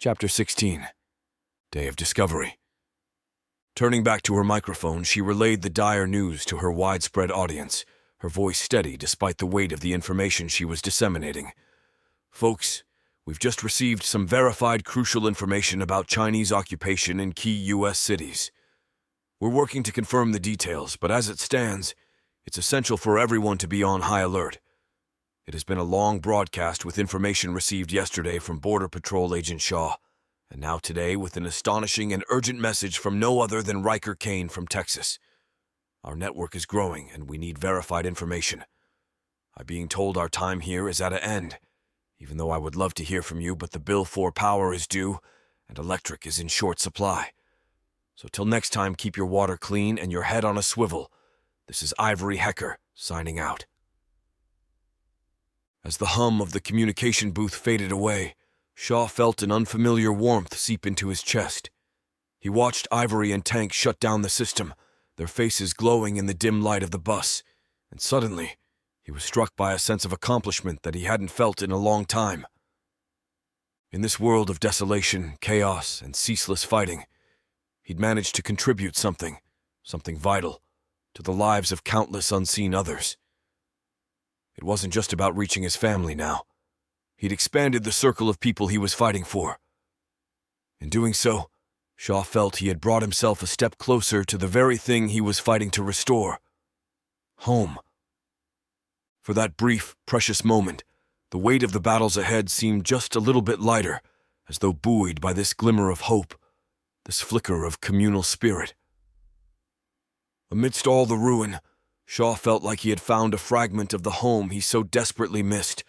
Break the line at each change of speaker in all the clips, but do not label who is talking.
Chapter 16. Day of Discovery. Turning back to her microphone, she relayed the dire news to her widespread audience, her voice steady despite the weight of the information she was disseminating. Folks, we've just received some verified crucial information about Chinese occupation in key U.S. cities. We're working to confirm the details, but as it stands, it's essential for everyone to be on high alert. It has been a long broadcast with information received yesterday from Border Patrol Agent Shaw, and now today with an astonishing and urgent message from no other than Riker Kane from Texas. Our network is growing, and we need verified information. I'm being told our time here is at an end, even though I would love to hear from you, but the bill for power is due, and electric is in short supply. So till next time, keep your water clean and your head on a swivel. This is Ivory Hecker, signing out. As the hum of the communication booth faded away, Shaw felt an unfamiliar warmth seep into his chest. He watched Ivory and Tank shut down the system, their faces glowing in the dim light of the bus, and suddenly, he was struck by a sense of accomplishment that he hadn't felt in a long time. In this world of desolation, chaos, and ceaseless fighting, he'd managed to contribute something vital, to the lives of countless unseen others. It wasn't just about reaching his family now. He'd expanded the circle of people he was fighting for. In doing so, Shaw felt he had brought himself a step closer to the very thing he was fighting to restore: home. For that brief, precious moment, the weight of the battles ahead seemed just a little bit lighter, as though buoyed by this glimmer of hope, this flicker of communal spirit. Amidst all the ruin, Shaw felt like he had found a fragment of the home he so desperately missed,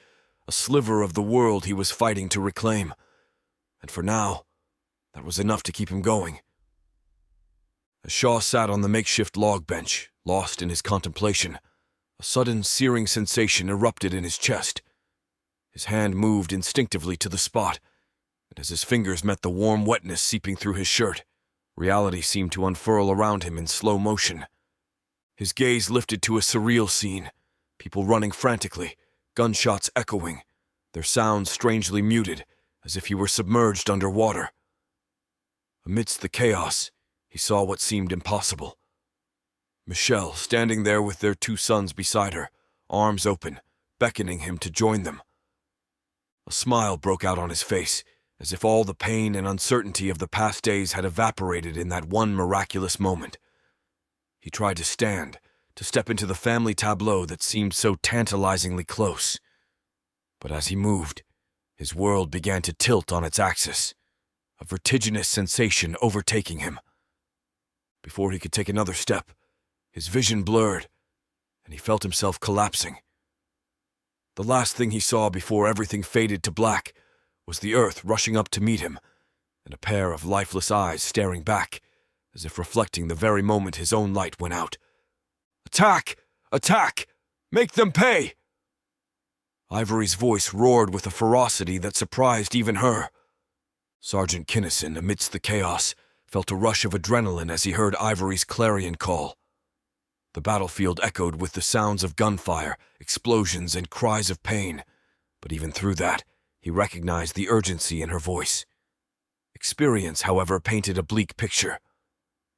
a sliver of the world he was fighting to reclaim. And for now, that was enough to keep him going. As Shaw sat on the makeshift log bench, lost in his contemplation, a sudden searing sensation erupted in his chest. His hand moved instinctively to the spot, and as his fingers met the warm wetness seeping through his shirt, reality seemed to unfurl around him in slow motion. His gaze lifted to a surreal scene, people running frantically, gunshots echoing, their sounds strangely muted, as if he were submerged underwater. Amidst the chaos, he saw what seemed impossible. Michelle standing there with their 2 sons beside her, arms open, beckoning him to join them. A smile broke out on his face, as if all the pain and uncertainty of the past days had evaporated in that one miraculous moment. He tried to stand, to step into the family tableau that seemed so tantalizingly close. But as he moved, his world began to tilt on its axis, a vertiginous sensation overtaking him. Before he could take another step, his vision blurred, and he felt himself collapsing. The last thing he saw before everything faded to black was the earth rushing up to meet him, and a pair of lifeless eyes staring back, as if reflecting the very moment his own light went out. "Attack! Attack! Make them pay!" Ivory's voice roared with a ferocity that surprised even her. Sergeant Kinnison, amidst the chaos, felt a rush of adrenaline as he heard Ivory's clarion call. The battlefield echoed with the sounds of gunfire, explosions, and cries of pain, but even through that, he recognized the urgency in her voice. Experience, however, painted a bleak picture.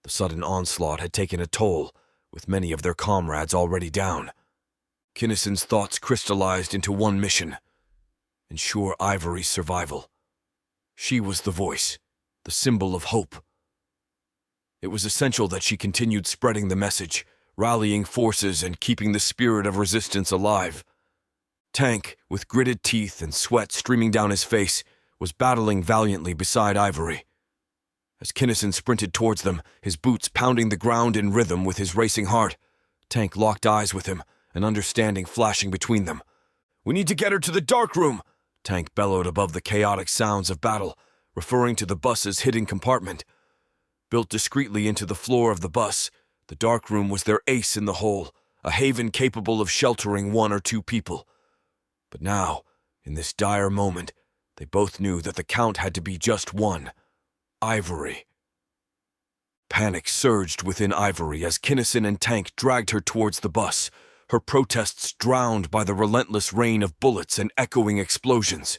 The sudden onslaught had taken a toll, with many of their comrades already down. Kinnison's thoughts crystallized into one mission: ensure Ivory's survival. She was the voice, the symbol of hope. It was essential that she continued spreading the message, rallying forces and keeping the spirit of resistance alive. Tank, with gritted teeth and sweat streaming down his face, was battling valiantly beside Ivory. As Kinnison sprinted towards them, his boots pounding the ground in rhythm with his racing heart, Tank locked eyes with him, an understanding flashing between them. "We need to get her to the dark room!" Tank bellowed above the chaotic sounds of battle, referring to the bus's hidden compartment. Built discreetly into the floor of the bus, the dark room was their ace in the hole, a haven capable of sheltering 1 or 2 people. But now, in this dire moment, they both knew that the count had to be just one: Ivory. Panic surged within Ivory as Kinnison and Tank dragged her towards the bus, her protests drowned by the relentless rain of bullets and echoing explosions.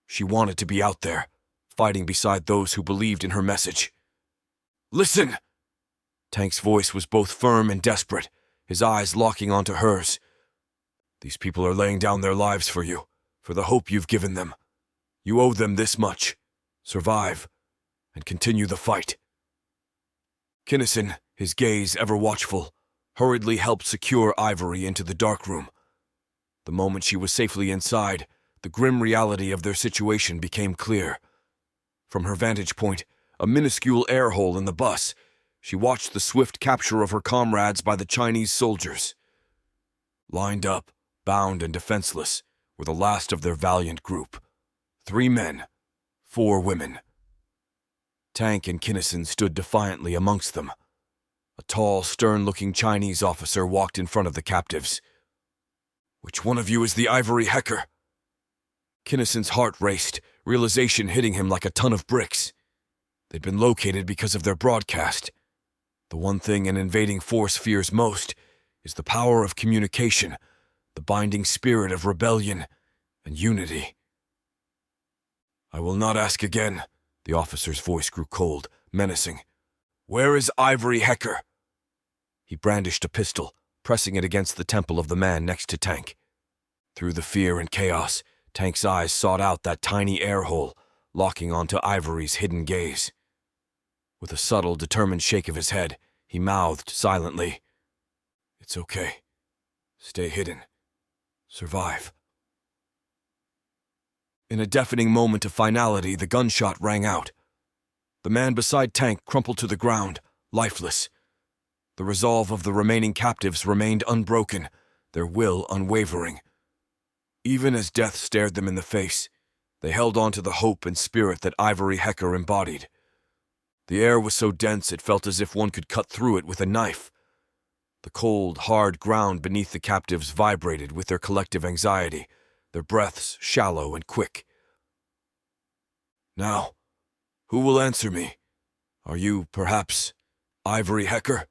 She wanted to be out there, fighting beside those who believed in her message. "Listen!" Tank's voice was both firm and desperate, his eyes locking onto hers. "These people are laying down their lives for you, for the hope you've given them. You owe them this much. Survive, and continue the fight." Kinnison, his gaze ever watchful, hurriedly helped secure Ivory into the dark room. The moment she was safely inside, the grim reality of their situation became clear. From her vantage point, a minuscule air hole in the bus, she watched the swift capture of her comrades by the Chinese soldiers. Lined up, bound and defenseless, were the last of their valiant group. 3 men, 4 women. Tank and Kinnison stood defiantly amongst them. A tall, stern-looking Chinese officer walked in front of the captives. "Which one of you is the Ivory Hecker?" Kinnison's heart raced, realization hitting him like a ton of bricks. They'd been located because of their broadcast. The one thing an invading force fears most is the power of communication, the binding spirit of rebellion and unity. "I will not ask again." The officer's voice grew cold, menacing. "Where is Ivory Hecker?" He brandished a pistol, pressing it against the temple of the man next to Tank. Through the fear and chaos, Tank's eyes sought out that tiny air hole, locking onto Ivory's hidden gaze. With a subtle, determined shake of his head, he mouthed silently, "It's okay. Stay hidden. Survive." In a deafening moment of finality, the gunshot rang out. The man beside Tank crumpled to the ground, lifeless. The resolve of the remaining captives remained unbroken, their will unwavering. Even as death stared them in the face, they held on to the hope and spirit that Ivory Hecker embodied. The air was so dense it felt as if one could cut through it with a knife. The cold, hard ground beneath the captives vibrated with their collective anxiety, their breaths shallow and quick. "Now, who will answer me? Are you, perhaps, Ivory Hecker?"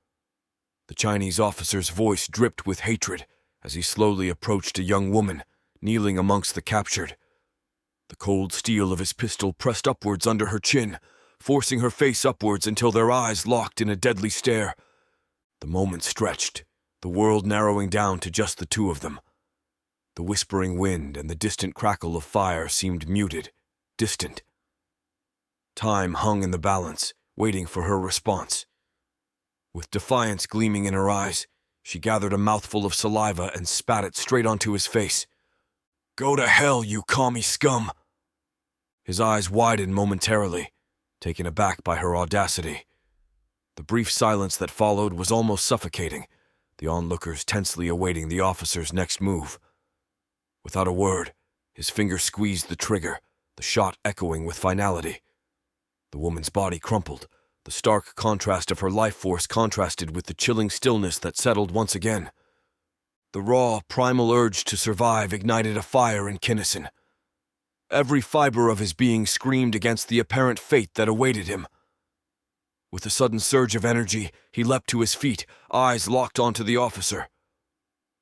The Chinese officer's voice dripped with hatred as he slowly approached a young woman, kneeling amongst the captured. The cold steel of his pistol pressed upwards under her chin, forcing her face upwards until their eyes locked in a deadly stare. The moment stretched, the world narrowing down to just the 2 of them. The whispering wind and the distant crackle of fire seemed muted, distant. Time hung in the balance, waiting for her response. With defiance gleaming in her eyes, she gathered a mouthful of saliva and spat it straight onto his face. "Go to hell, you commie scum!" His eyes widened momentarily, taken aback by her audacity. The brief silence that followed was almost suffocating, the onlookers tensely awaiting the officer's next move. Without a word, his finger squeezed the trigger, the shot echoing with finality. The woman's body crumpled, the stark contrast of her life force contrasted with the chilling stillness that settled once again. The raw, primal urge to survive ignited a fire in Kinnison. Every fiber of his being screamed against the apparent fate that awaited him. With a sudden surge of energy, he leapt to his feet, eyes locked onto the officer.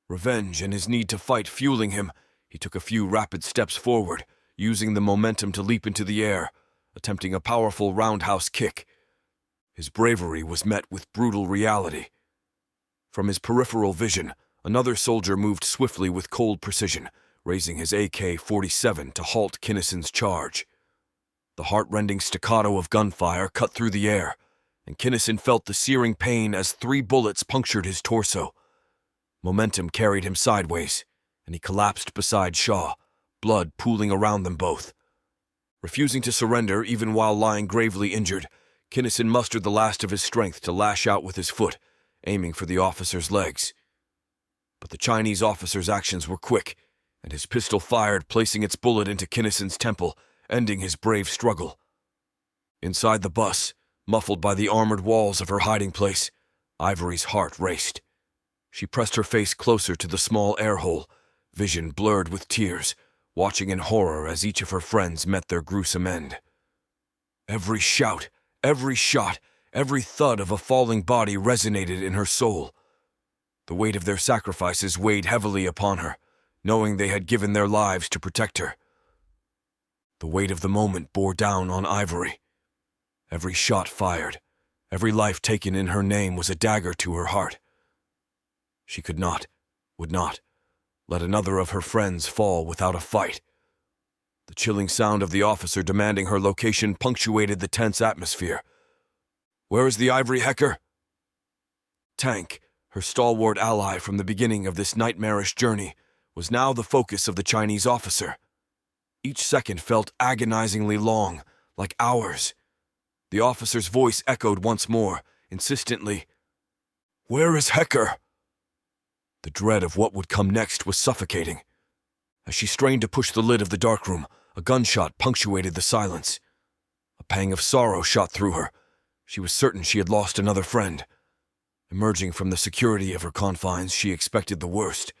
Revenge and his need to fight fueling him, he took a few rapid steps forward, using the momentum to leap into the air, attempting a powerful roundhouse kick. His bravery was met with brutal reality. From his peripheral vision, another soldier moved swiftly with cold precision, raising his AK-47 to halt Kinnison's charge. The heart-rending staccato of gunfire cut through the air, and Kinnison felt the searing pain as 3 bullets punctured his torso. Momentum carried him sideways, and he collapsed beside Shaw, blood pooling around them both. Refusing to surrender even while lying gravely injured, Kinnison mustered the last of his strength to lash out with his foot, aiming for the officer's legs. But the Chinese officer's actions were quick, and his pistol fired, placing its bullet into Kinnison's temple, ending his brave struggle. Inside the bus, muffled by the armored walls of her hiding place, Ivory's heart raced. She pressed her face closer to the small air hole, vision blurred with tears, watching in horror as each of her friends met their gruesome end. Every shout, every shot, every thud of a falling body resonated in her soul. The weight of their sacrifices weighed heavily upon her, knowing they had given their lives to protect her. The weight of the moment bore down on Ivory. Every shot fired, every life taken in her name was a dagger to her heart. She could not, would not, let another of her friends fall without a fight. The chilling sound of the officer demanding her location punctuated the tense atmosphere. "Where is the Ivory Hecker?" Tank, her stalwart ally from the beginning of this nightmarish journey, was now the focus of the Chinese officer. Each second felt agonizingly long, like hours. The officer's voice echoed once more, insistently. "Where is Hecker?" The dread of what would come next was suffocating. As she strained to push the lid of the darkroom, a gunshot punctuated the silence. A pang of sorrow shot through her. She was certain she had lost another friend. Emerging from the security of her confines, she expected the worst,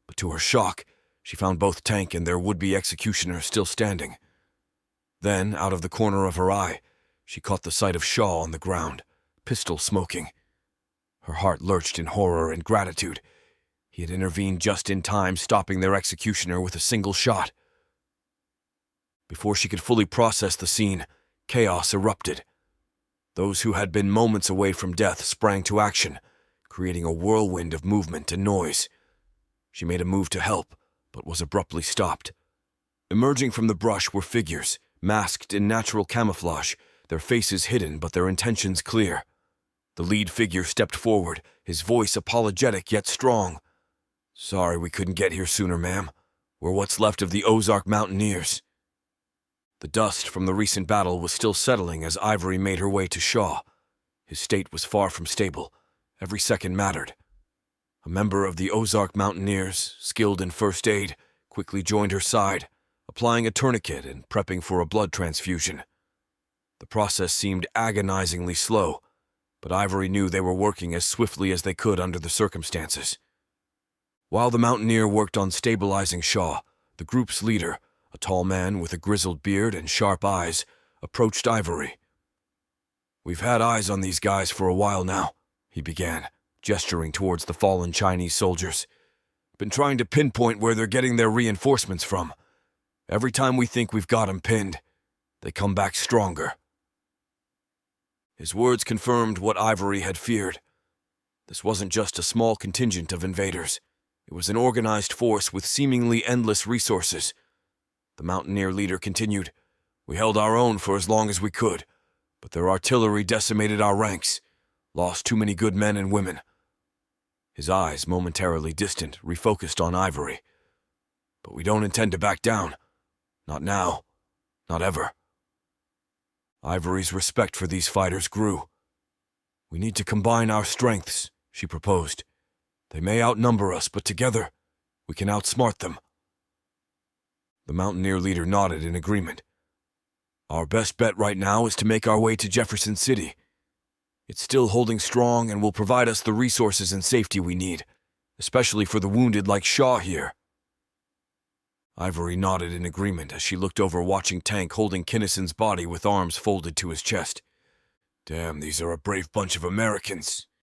but to her shock, she found both Tank and their would-be executioner still standing. Then, out of the corner of her eye, she caught the sight of Shaw on the ground, pistol smoking. Her heart lurched in horror and gratitude. He had intervened just in time, stopping their executioner with a single shot. Before she could fully process the scene, chaos erupted. Those who had been moments away from death sprang to action, creating a whirlwind of movement and noise. She made a move to help, but was abruptly stopped. Emerging from the brush were figures, masked in natural camouflage, their faces hidden but their intentions clear. The lead figure stepped forward, his voice apologetic yet strong. "Sorry we couldn't get here sooner, ma'am. We're what's left of the Ozark Mountaineers." The dust from the recent battle was still settling as Ivory made her way to Shaw. His state was far from stable. Every second mattered. A member of the Ozark Mountaineers, skilled in first aid, quickly joined her side, applying a tourniquet and prepping for a blood transfusion. The process seemed agonizingly slow, but Ivory knew they were working as swiftly as they could under the circumstances. While the mountaineer worked on stabilizing Shaw, the group's leader, a tall man with a grizzled beard and sharp eyes, approached Ivory. "We've had eyes on these guys for a while now," he began, gesturing towards the fallen Chinese soldiers. "Been trying to pinpoint where they're getting their reinforcements from. Every time we think we've got 'em pinned, they come back stronger." His words confirmed what Ivory had feared. This wasn't just a small contingent of invaders. It was an organized force with seemingly endless resources. The mountaineer leader continued, "We held our own for as long as we could, but their artillery decimated our ranks, lost too many good men and women." His eyes, momentarily distant, refocused on Ivory. "But we don't intend to back down. Not now. Not ever." Ivory's respect for these fighters grew. "We need to combine our strengths," she proposed. "They may outnumber us, but together, we can outsmart them." The mountaineer leader nodded in agreement. "Our best bet right now is to make our way to Jefferson City. It's still holding strong and will provide us the resources and safety we need, especially for the wounded like Shaw here." Ivory nodded in agreement as she looked over watching Tank holding Kinnison's body with arms folded to his chest. "Damn, these are a brave bunch of Americans,"